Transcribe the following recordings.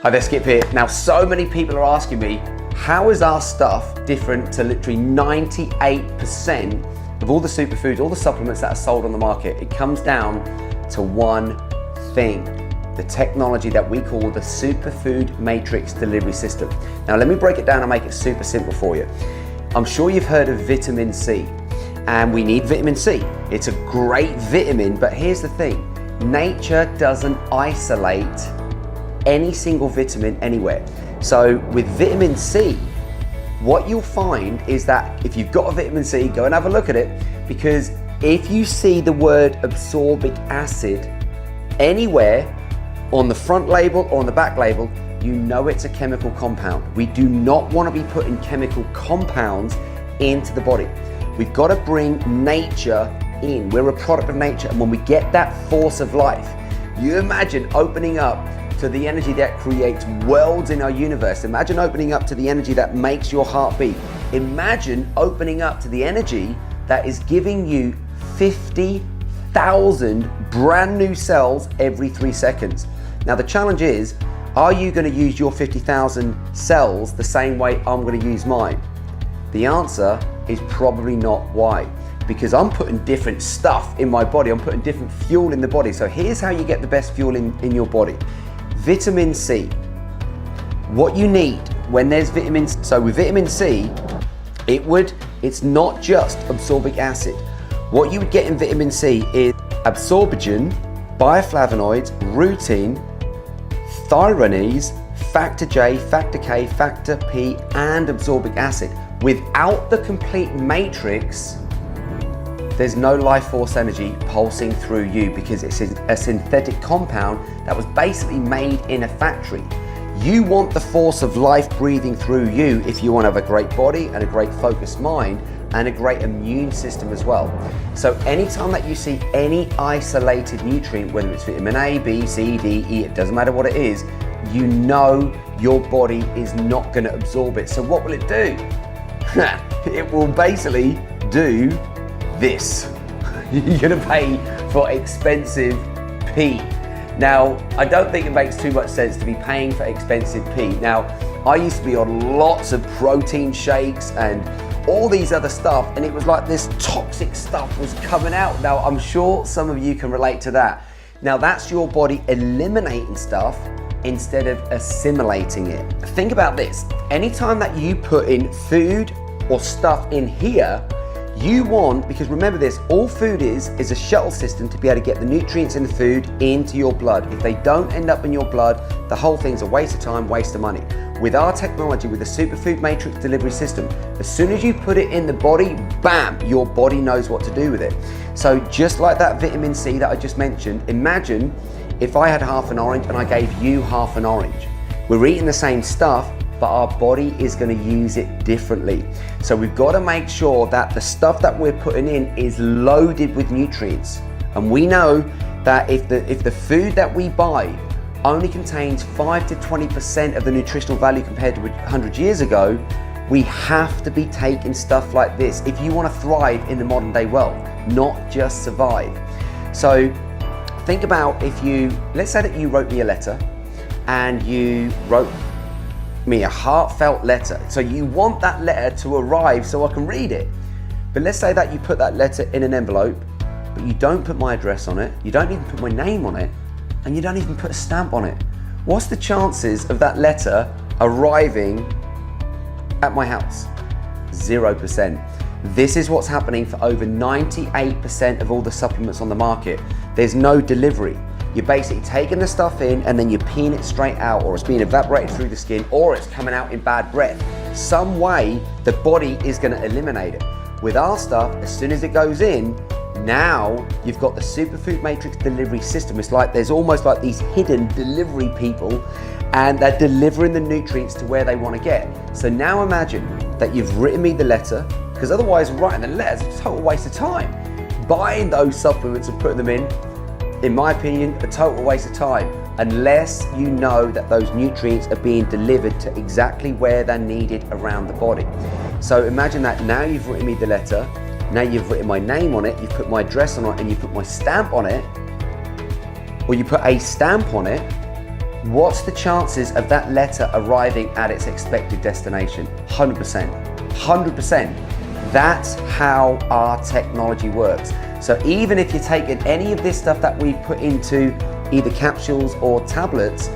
Hi there, Skip here. Now, so many people are asking me, how is our stuff different to literally 98% of all the superfoods, all the supplements that are sold on the market? It comes down to one thing, the technology that we call the Superfood Matrix Delivery System. Now, let me break it down and make it super simple for you. I'm sure you've heard of vitamin C, and we need vitamin C. It's a great vitamin, but here's the thing. Nature doesn't isolate any single vitamin anywhere. So with vitamin C, what you'll find is that if you've got a vitamin C, go and have a look at it, because if you see the word absorbic acid anywhere on the front label or on the back label, you know it's a chemical compound. We do not want to be putting chemical compounds into the body. We've got to bring nature in. We're a product of nature, and when we get that force of life, you imagine opening up to the energy that creates worlds in our universe. Imagine opening up to the energy that makes your heart beat. Imagine opening up to the energy that is giving you 50,000 brand new cells every 3 seconds. Now the challenge is, are you going to use your 50,000 cells the same way I'm going to use mine? The answer is probably not. Why? Because I'm putting different stuff in my body. I'm putting different fuel in the body. So here's how you get the best fuel in your body. Vitamin C. What you need when there's vitamin C, so with vitamin C, it's not just absorbic acid. What you would get in vitamin C is absorbogen, bioflavonoids, rutin, thyrionese, factor J, factor K, factor P, and absorbic acid. Without the complete matrix, there's no life force energy pulsing through you, because it's a synthetic compound that was basically made in a factory. You want the force of life breathing through you if you want to have a great body and a great focused mind and a great immune system as well. So anytime that you see any isolated nutrient, whether it's vitamin A, B, C, D, E, it doesn't matter what it is, you know your body is not going to absorb it. So what will it do? It will basically do this. You're gonna pay for expensive pee. Now, I don't think it makes too much sense to be paying for expensive pee. Now, I used to be on lots of protein shakes and all these other stuff, and it was like this toxic stuff was coming out. Now, I'm sure some of you can relate to that. Now, that's your body eliminating stuff instead of assimilating it. Think about this. Anytime that you put in food or stuff in here, you want, because remember this, all food is a shuttle system to be able to get the nutrients in the food into your blood. If they don't end up in your blood, the whole thing's a waste of time, waste of money. With our technology, with the Superfood Matrix Delivery System, as soon as you put it in the body, bam, your body knows what to do with it. So just like that vitamin C that I just mentioned, imagine if I had half an orange and I gave you half an orange. We're eating the same stuff, but our body is going to use it differently. So we've got to make sure that the stuff that we're putting in is loaded with nutrients. And we know that if the food that we buy only contains 5 to 20% of the nutritional value compared to 100 years ago, we have to be taking stuff like this if you want to thrive in the modern day world, not just survive. So think about if let's say that you wrote me a letter and you wrote me a heartfelt letter. So you want that letter to arrive so I can read it. But let's say that you put that letter in an envelope, but you don't put my address on it, you don't even put my name on it, and you don't even put a stamp on it. What's the chances of that letter arriving at my house? 0%. This is what's happening for over 98% of all the supplements on the market. There's no delivery. You're basically taking the stuff in and then you're peeing it straight out, or it's being evaporated through the skin, or it's coming out in bad breath. Some way the body is going to eliminate it. With our stuff, as soon as it goes in, now you've got the Superfood Matrix Delivery System. It's like there's almost like these hidden delivery people, and they're delivering the nutrients to where they want to get. So now imagine that you've written me the letter, because otherwise writing the letter is a total waste of time. Buying those supplements and putting them in my opinion, a total waste of time, unless you know that those nutrients are being delivered to exactly where they're needed around the body. So imagine that now you've written me the letter, now you've written my name on it, you've put my address on it, and you put my stamp on it, or you put a stamp on it. what's the chances of that letter arriving at its expected destination? 100%. 100%. That's how our technology works. So even if you're taking any of this stuff that we put into either capsules or tablets,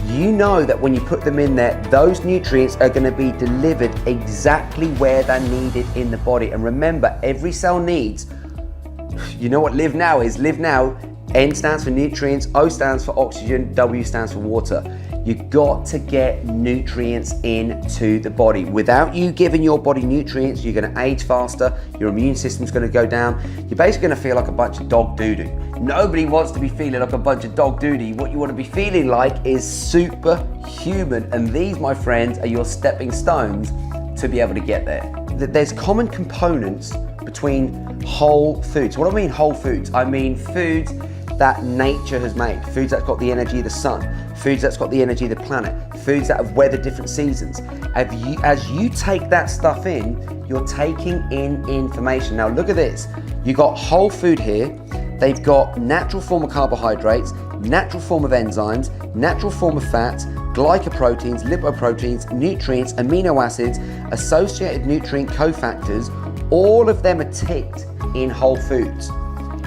you know that when you put them in there, those nutrients are going to be delivered exactly where they're needed in the body. And remember, every cell needs, you know what Live Now is? Live Now, N stands for nutrients, O stands for oxygen, W stands for water. You've got to get nutrients into the body. Without you giving your body nutrients, you're going to age faster, your immune system's going to go down, you're basically going to feel like a bunch of dog doo-doo. Nobody wants to be feeling like a bunch of dog doo-doo. What you want to be feeling like is superhuman, and these, my friends, are your stepping stones to be able to get there. There's common components between whole foods. What do I mean whole foods? I mean foods that nature has made, foods that's got the energy of the sun, foods that's got the energy of the planet, foods that have weathered different seasons. As you take that stuff in, you're taking in information. Now look at this, you got whole food here, they've got natural form of carbohydrates, natural form of enzymes, natural form of fats, glycoproteins, lipoproteins, nutrients, amino acids, associated nutrient cofactors, all of them are ticked in whole foods.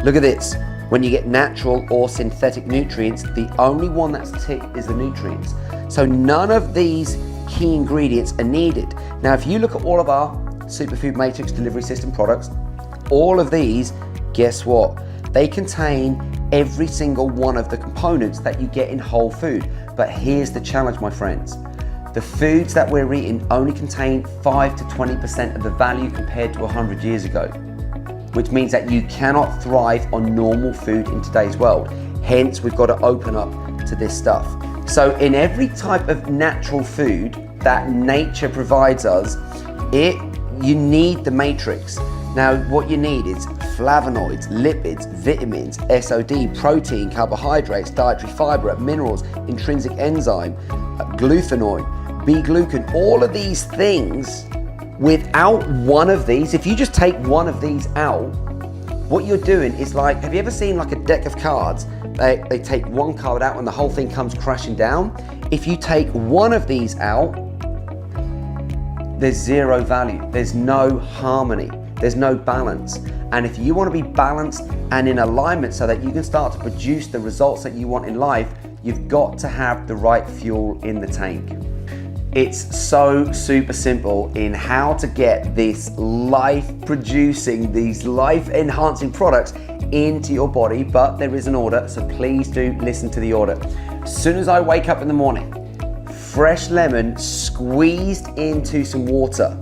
Look at this. When you get natural or synthetic nutrients, the only one that's ticked is the nutrients. So none of these key ingredients are needed. Now, if you look at all of our Superfood Matrix delivery system products, all of these, guess what? They contain every single one of the components that you get in whole food. But here's the challenge, my friends. The foods that we're eating only contain 5 to 20% of the value compared to 100 years ago, which means that you cannot thrive on normal food in today's world. Hence, we've got to open up to this stuff. So in every type of natural food that nature provides us, you need the matrix. Now, what you need is flavonoids, lipids, vitamins, SOD, protein, carbohydrates, dietary fiber, minerals, intrinsic enzyme, glucanoid, B-glucan, all of these things. Without one of these, if you just take one of these out, what you're doing is like, have you ever seen like a deck of cards? They take one card out and the whole thing comes crashing down. If you take one of these out, there's zero value, there's no harmony, there's no balance. And if you want to be balanced and in alignment so that you can start to produce the results that you want in life, you've got to have the right fuel in the tank. It's so super simple in how to get this life-producing, these life-enhancing products into your body, but there is an order, so please do listen to the order. As soon as I wake up in the morning, fresh lemon squeezed into some water,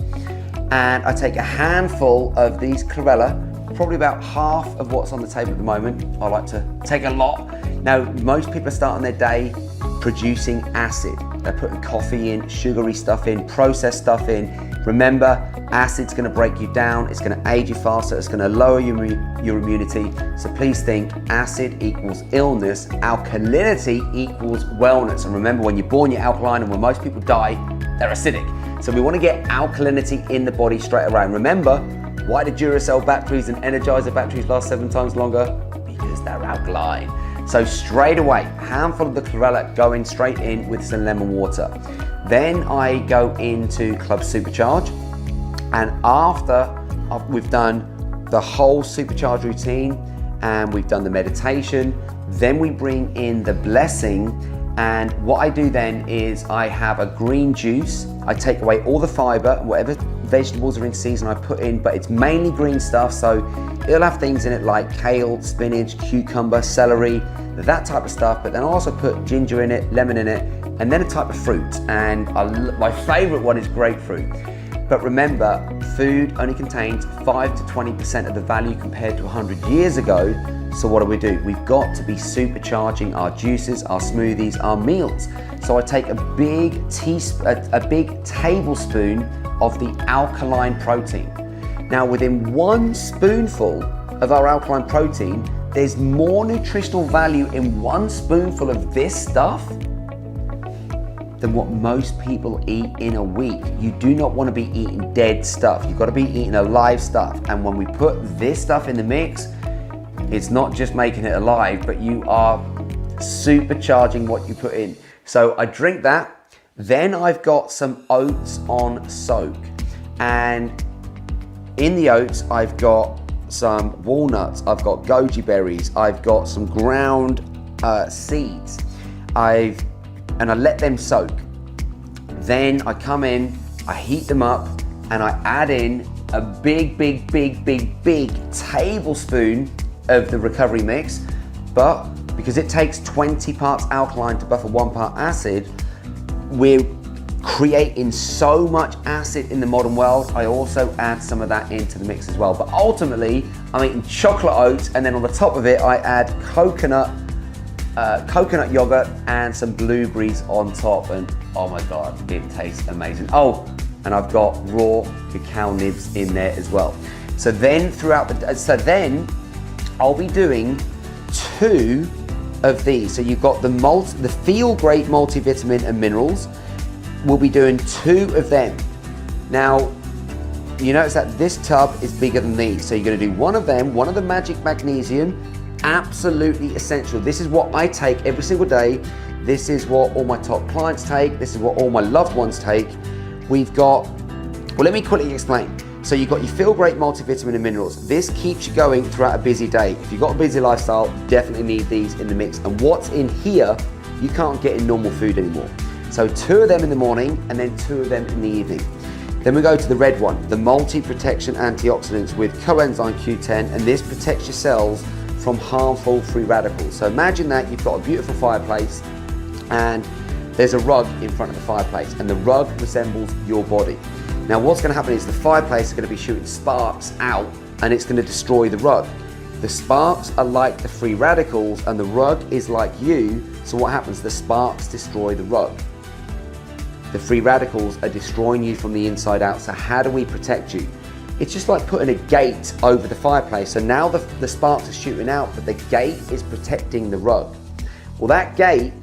and I take a handful of these chlorella, probably about half of what's on the table at the moment. I like to take a lot. Now, most people are starting their day producing acid. They're putting coffee in, sugary stuff in, processed stuff in. Remember, acid's gonna break you down, it's gonna age you faster, it's gonna lower your immunity. So please think acid equals illness, alkalinity equals wellness. And remember, when you're born, you're alkaline, and when most people die, they're acidic. So we wanna get alkalinity in the body straight away. And remember, why do Duracell batteries and Energizer batteries last 7 times longer? Because they're alkaline. So straight away, handful of the chlorella going straight in with some lemon water. Then I go into Club Supercharge, and after we've done the whole Supercharge routine and we've done the meditation, then we bring in the blessing. And what I do then is I have a green juice. I take away all the fiber, whatever vegetables are in season I put in, but it's mainly green stuff, so it'll have things in it like kale, spinach, cucumber, celery, that type of stuff. But then I also put ginger in it, lemon in it, and then a type of fruit. And my favorite one is grapefruit. But remember, food only contains 5 to 20% of the value compared to 100 years ago. So what do? We've got to be supercharging our juices, our smoothies, our meals. So I take a big tablespoon of the alkaline protein. Now, within 1 spoonful of our alkaline protein, there's more nutritional value in 1 spoonful of this stuff than what most people eat in a week. You do not want to be eating dead stuff. You've got to be eating alive stuff. And when we put this stuff in the mix, it's not just making it alive, but you are supercharging what you put in. So I drink that. Then I've got some oats on soak. And in the oats, I've got some walnuts, I've got goji berries, I've got some ground seeds. I let them soak. Then I come in, I heat them up, and I add in a big tablespoon of the recovery mix. But because it takes 20 parts alkaline to buffer 1 part acid, we're creating so much acid in the modern world. I also add some of that into the mix as well. But ultimately, I'm eating chocolate oats, and then on the top of it, I add coconut yogurt and some blueberries on top, and oh my God, it tastes amazing. Oh, and I've got raw cacao nibs in there as well. So then I'll be doing 2 of these. So you've got the Feel Great multivitamin and minerals. We'll be doing 2 of them. Now, you notice that this tub is bigger than these. So you're gonna do 1 of them, 1 of the Magic Magnesium, absolutely essential. This is what I take every single day. This is what all my top clients take. This is what all my loved ones take. We've got, well, let me quickly explain. So you've got your Feel Great multivitamin and minerals. This keeps you going throughout a busy day. If you've got a busy lifestyle, definitely need these in the mix. And what's in here, you can't get in normal food anymore. So 2 of them in the morning and then 2 of them in the evening. Then we go to the red one, the multi-protection antioxidants with coenzyme Q10, and this protects your cells from harmful free radicals. So imagine that you've got a beautiful fireplace and there's a rug in front of the fireplace, and the rug resembles your body. Now what's going to happen is the fireplace is going to be shooting sparks out, and it's going to destroy the rug. The sparks are like the free radicals, and the rug is like you. So what happens? The sparks destroy the rug. The free radicals are destroying you from the inside out. So how do we protect you? It's just like putting a gate over the fireplace. So now the sparks are shooting out, but the gate is protecting the rug. Well, that gate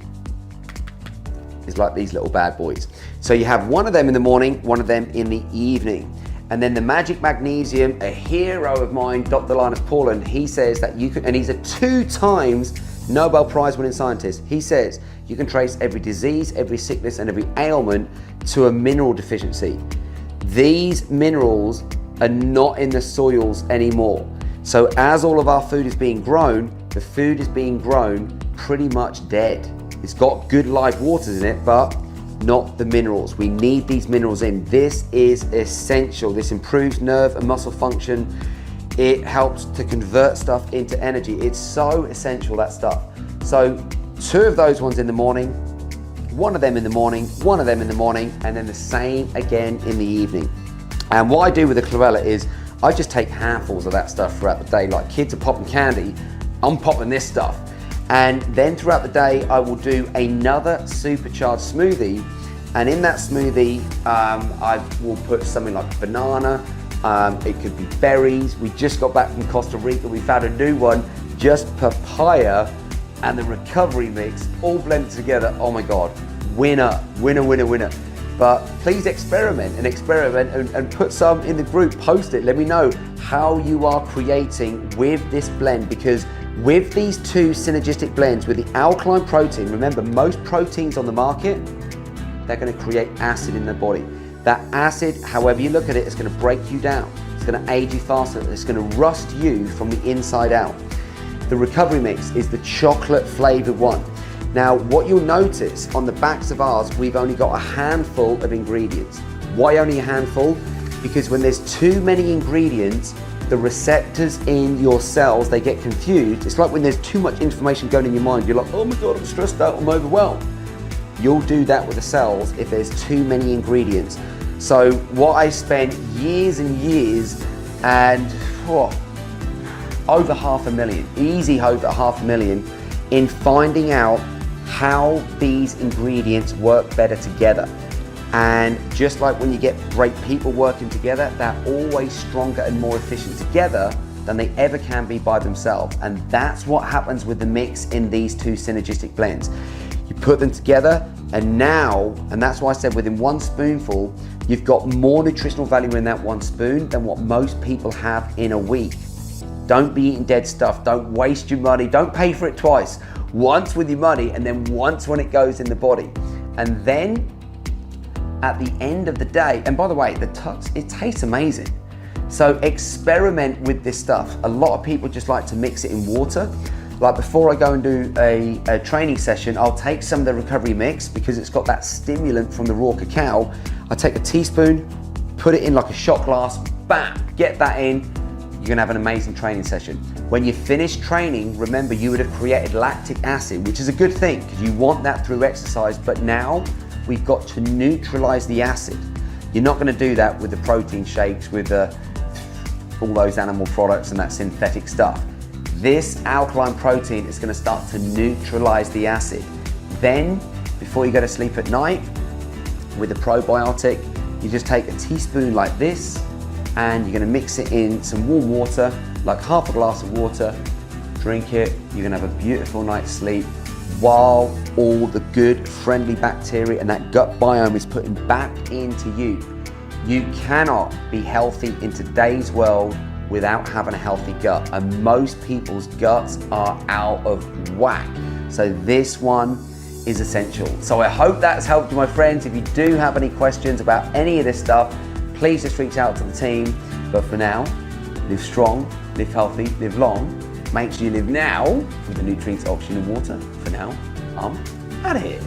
is like these little bad boys. So you have 1 of them in the morning, 1 of them in the evening. And then the Magic Magnesium, a hero of mine, Dr. Linus Pauling, he says that you can, and he's a 2 times Nobel Prize winning scientist. He says you can trace every disease, every sickness, and every ailment to a mineral deficiency. These minerals are not in the soils anymore. So as all of our food is being grown, the food is being grown pretty much dead. It's got good live waters in it, but not the minerals. We need these minerals in. This is essential. This improves nerve and muscle function. It helps to convert stuff into energy. It's so essential, that stuff. So 2 of those ones in the morning, 1 of them in the morning, 1 of them in the morning, and then the same again in the evening. And what I do with the chlorella is I just take handfuls of that stuff throughout the day. Like kids are popping candy, I'm popping this stuff. And then throughout the day, I will do another supercharged smoothie. And in that smoothie, I will put something like a banana. It could be berries. We just got back from Costa Rica. We found a new one, just papaya and the recovery mix all blended together. Oh my God, winner, winner, winner, winner. But please experiment and put some in the group, post it. Let me know how you are creating with this blend, because with these 2 synergistic blends with the alkaline protein, remember most proteins on the market, they're going to create acid in the body. That acid, however you look at it, is going to break you down. It's going to age you faster. It's going to rust you from the inside out. The recovery mix is the chocolate flavored one. Now, what you'll notice on the backs of ours, we've only got a handful of ingredients. Why only a handful? Because when there's too many ingredients, the receptors in your cells, they get confused. It's like when there's too much information going in your mind, you're like, oh my God, I'm stressed out, I'm overwhelmed. You'll do that with the cells if there's too many ingredients. So what I spent years and years and over 500,000, easy over 500,000 in finding out how these ingredients work better together. And just like when you get great people working together, they're always stronger and more efficient together than they ever can be by themselves. And that's what happens with the mix in these 2 synergistic blends. You put them together, and now, and that's why I said within 1 spoonful, you've got more nutritional value in that 1 spoon than what most people have in a week. Don't be eating dead stuff. Don't waste your money. Don't pay for it twice. once with your money and then once when it goes in the body. And then at the end of the day, and by the way, it tastes amazing. So experiment with this stuff. A lot of people just like to mix it in water. Like before I go and do a training session, I'll take some of the recovery mix because it's got that stimulant from the raw cacao. I take a teaspoon, put it in like a shot glass, bam, get that in. You're gonna have an amazing training session. When you finish training, remember you would have created lactic acid, which is a good thing because you want that through exercise, but now we've got to neutralize the acid. You're not gonna do that with the protein shakes, with all those animal products and that synthetic stuff. This alkaline protein is gonna start to neutralize the acid. Then, before you go to sleep at night, with a probiotic, you just take a teaspoon like this, and you're gonna mix it in some warm water, like half a glass of water, drink it, you're gonna have a beautiful night's sleep while all the good, friendly bacteria and that gut biome is putting back into you. You cannot be healthy in today's world without having a healthy gut, and most people's guts are out of whack. So this one is essential. So I hope that's helped you, my friends. If you do have any questions about any of this stuff, please just reach out to the team. But for now, live strong, live healthy, live long. Make sure you live now with the nutrients, oxygen and water. For now, I'm out of here.